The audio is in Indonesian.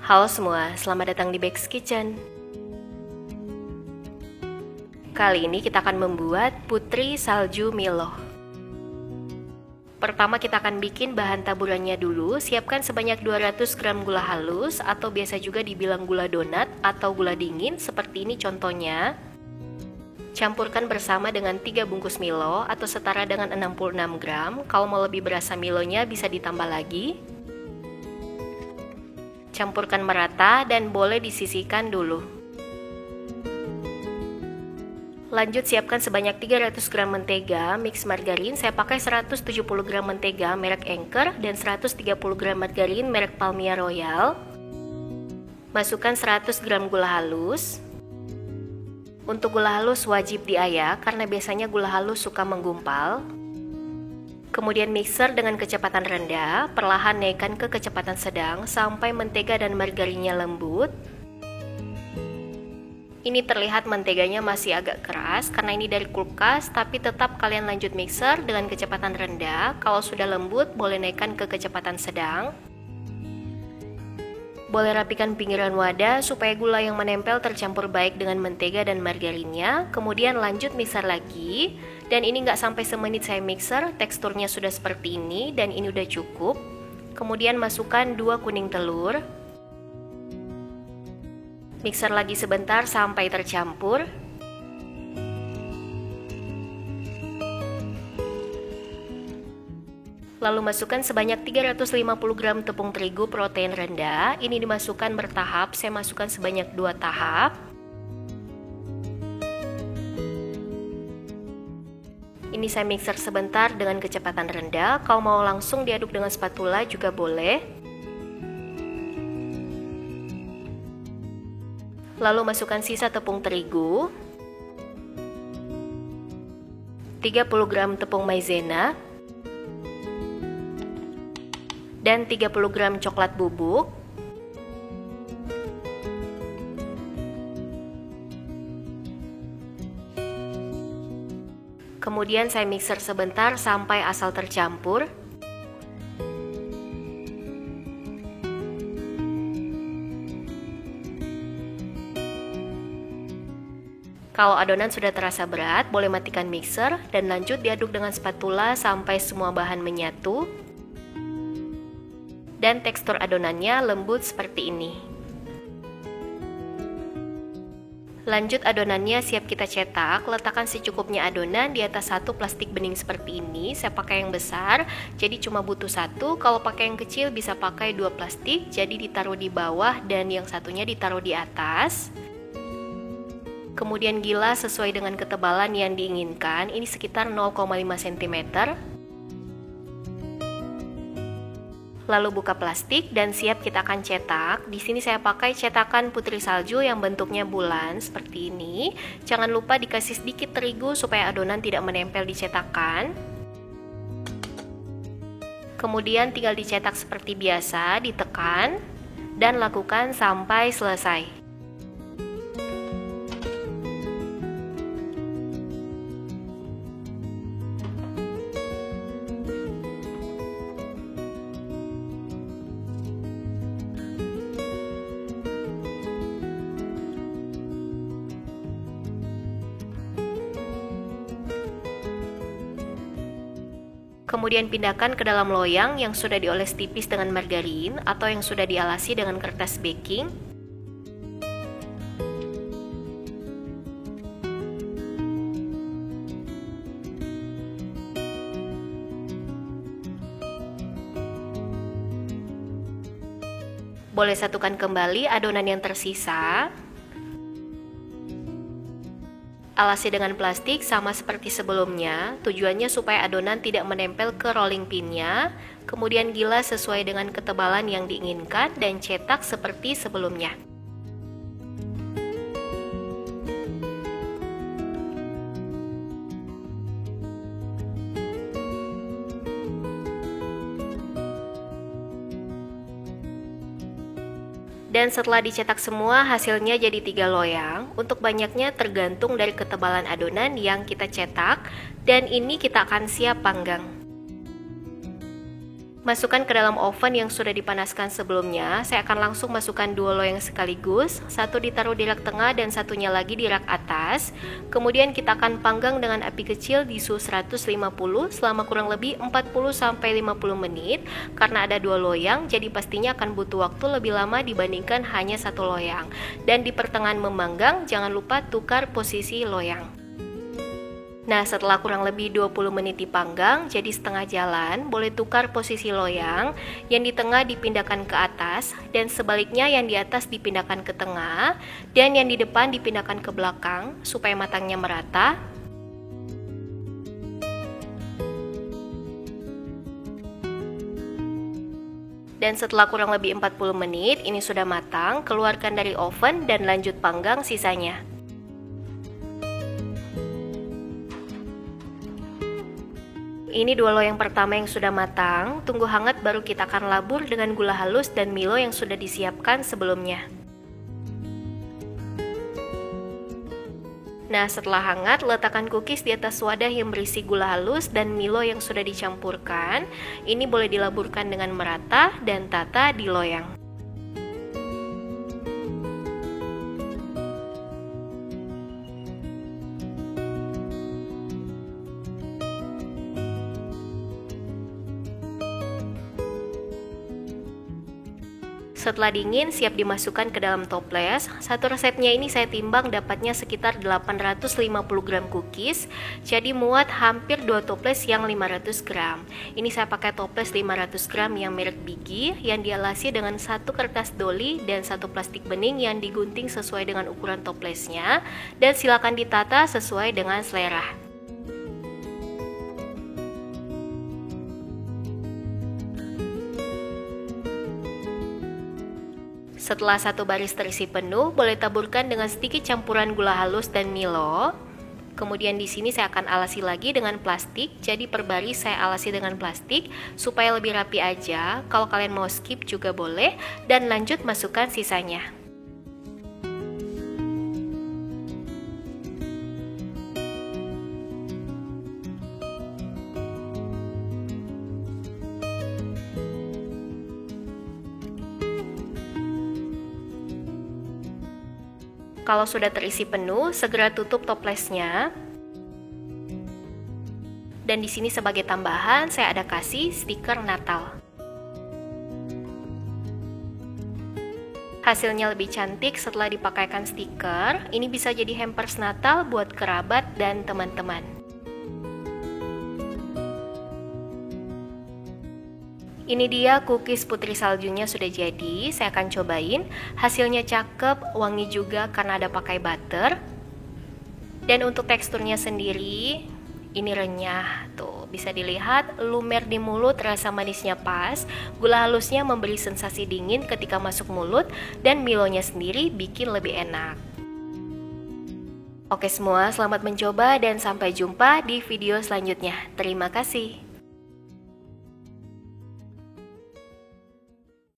Halo semua, selamat datang di Bex Kitchen. Kali ini kita akan membuat putri salju Milo. Pertama kita akan bikin bahan taburannya dulu. Siapkan sebanyak 200 gram gula halus atau biasa juga dibilang gula donat atau gula dingin seperti ini contohnya. Campurkan bersama dengan 3 bungkus Milo atau setara dengan 66 gram. Kalau mau lebih berasa Milonya bisa ditambah lagi. Campurkan merata dan boleh disisihkan dulu. Lanjut siapkan sebanyak 300 gram mentega, mix margarin. Saya pakai 170 gram mentega merek Anchor dan 130 gram margarin merek Palmia Royal. Masukkan 100 gram gula halus. Untuk gula halus wajib diayak karena biasanya gula halus suka menggumpal. Kemudian mixer dengan kecepatan rendah, perlahan naikkan ke kecepatan sedang sampai mentega dan margarinnya lembut. Ini terlihat menteganya masih agak keras karena ini dari kulkas, tapi tetap kalian lanjut mixer dengan kecepatan rendah. Kalau sudah lembut, boleh naikkan ke kecepatan sedang. Boleh rapikan pinggiran wadah supaya gula yang menempel tercampur baik dengan mentega dan margarinnya. Kemudian lanjut mixer lagi. Dan ini nggak sampai semenit saya mixer, teksturnya sudah seperti ini dan ini udah cukup. Kemudian masukkan 2 kuning telur. Mixer lagi sebentar sampai tercampur. Lalu masukkan sebanyak 350 gram tepung terigu protein rendah. Ini dimasukkan bertahap, saya masukkan sebanyak 2 tahap. Ini saya mixer sebentar dengan kecepatan rendah. Kalau mau langsung diaduk dengan spatula juga boleh. Lalu masukkan sisa tepung terigu, 30 gram tepung maizena, dan 30 gram coklat bubuk. Kemudian saya mixer sebentar sampai asal tercampur. Kalau adonan sudah terasa berat, boleh matikan mixer dan lanjut diaduk dengan spatula sampai semua bahan menyatu. Dan tekstur adonannya lembut seperti ini. Lanjut adonannya siap kita cetak. Letakkan secukupnya adonan di atas satu plastik bening seperti ini. Saya pakai yang besar, jadi cuma butuh 1. Kalau pakai yang kecil bisa pakai 2 plastik, jadi ditaruh di bawah dan yang satunya ditaruh di atas. Kemudian gilas sesuai dengan ketebalan yang diinginkan. Ini sekitar 0,5 cm. Lalu buka plastik dan siap kita akan cetak. Di sini saya pakai cetakan putri salju yang bentuknya bulan seperti ini. Jangan lupa dikasih sedikit terigu supaya adonan tidak menempel di cetakan. Kemudian tinggal dicetak seperti biasa, ditekan dan lakukan sampai selesai. Kemudian pindahkan ke dalam loyang yang sudah dioles tipis dengan margarin atau yang sudah dialasi dengan kertas baking. Boleh satukan kembali adonan yang tersisa. Alasi dengan plastik sama seperti sebelumnya, tujuannya supaya adonan tidak menempel ke rolling pinnya. Kemudian gilas sesuai dengan ketebalan yang diinginkan dan cetak seperti sebelumnya. Dan setelah dicetak semua, hasilnya jadi 3 loyang. Untuk banyaknya tergantung dari ketebalan adonan yang kita cetak. Dan ini kita akan siap panggang. Masukkan ke dalam oven yang sudah dipanaskan sebelumnya. Saya akan langsung masukkan 2 loyang sekaligus, satu ditaruh di rak tengah dan satunya lagi di rak atas. Kemudian kita akan panggang dengan api kecil di suhu 150 selama kurang lebih 40-50 menit. Karena ada 2 loyang, jadi pastinya akan butuh waktu lebih lama dibandingkan hanya 1 loyang. Dan di pertengahan memanggang, jangan lupa tukar posisi loyang. Nah, setelah kurang lebih 20 menit dipanggang, jadi setengah jalan, boleh tukar posisi loyang, yang di tengah dipindahkan ke atas, dan sebaliknya yang di atas dipindahkan ke tengah, dan yang di depan dipindahkan ke belakang, supaya matangnya merata. Dan setelah kurang lebih 40 menit, ini sudah matang, keluarkan dari oven dan lanjut panggang sisanya. Ini 2 loyang pertama yang sudah matang, tunggu hangat baru kita akan labur dengan gula halus dan Milo yang sudah disiapkan sebelumnya. Nah, setelah hangat, letakkan cookies di atas wadah yang berisi gula halus dan Milo yang sudah dicampurkan. Ini boleh dilaburkan dengan merata dan tata di loyang. Setelah dingin, siap dimasukkan ke dalam toples. Satu resepnya ini saya timbang dapatnya sekitar 850 gram cookies, jadi muat hampir 2 toples yang 500 gram. Ini saya pakai toples 500 gram yang merek Bigi, yang dialasi dengan 1 kertas doli dan 1 plastik bening yang digunting sesuai dengan ukuran toplesnya, dan silakan ditata sesuai dengan selera. Setelah 1 baris terisi penuh, boleh taburkan dengan sedikit campuran gula halus dan Milo. Kemudian di sini saya akan alasi lagi dengan plastik. Jadi per baris saya alasi dengan plastik supaya lebih rapi aja. Kalau kalian mau skip juga boleh, dan lanjut masukkan sisanya. Kalau sudah terisi penuh, segera tutup toplesnya. Dan di sini sebagai tambahan, saya ada kasih stiker Natal. Hasilnya lebih cantik setelah dipakaikan stiker. Ini bisa jadi hampers Natal buat kerabat dan teman-teman. Ini dia cookies putri saljunya sudah jadi, saya akan cobain. Hasilnya cakep, wangi juga karena ada pakai butter. Dan untuk teksturnya sendiri, ini renyah, tuh bisa dilihat lumer di mulut, rasa manisnya pas, gula halusnya memberi sensasi dingin ketika masuk mulut, dan Milonya sendiri bikin lebih enak. Oke semua, selamat mencoba dan sampai jumpa di video selanjutnya. Terima kasih.